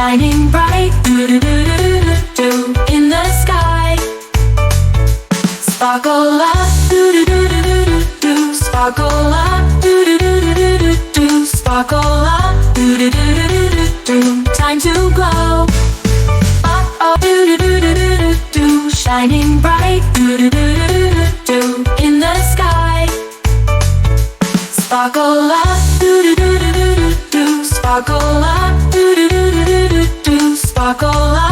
shining bright, do-do-do-do-do-do, in the sky. Sparkle up, do-do-do-do-do-do, sparkle up, do-do-do-do-do-do, sparkle up, do-do-do-do-do-do, time to glow. Oh, do-do-do-do-do-do, shining bright, do-do-do-do-do-do, in the sky. Sparkle up, do-do-do-do-do-do, sparkle up, do-do-do-do-do-do, sparkle up.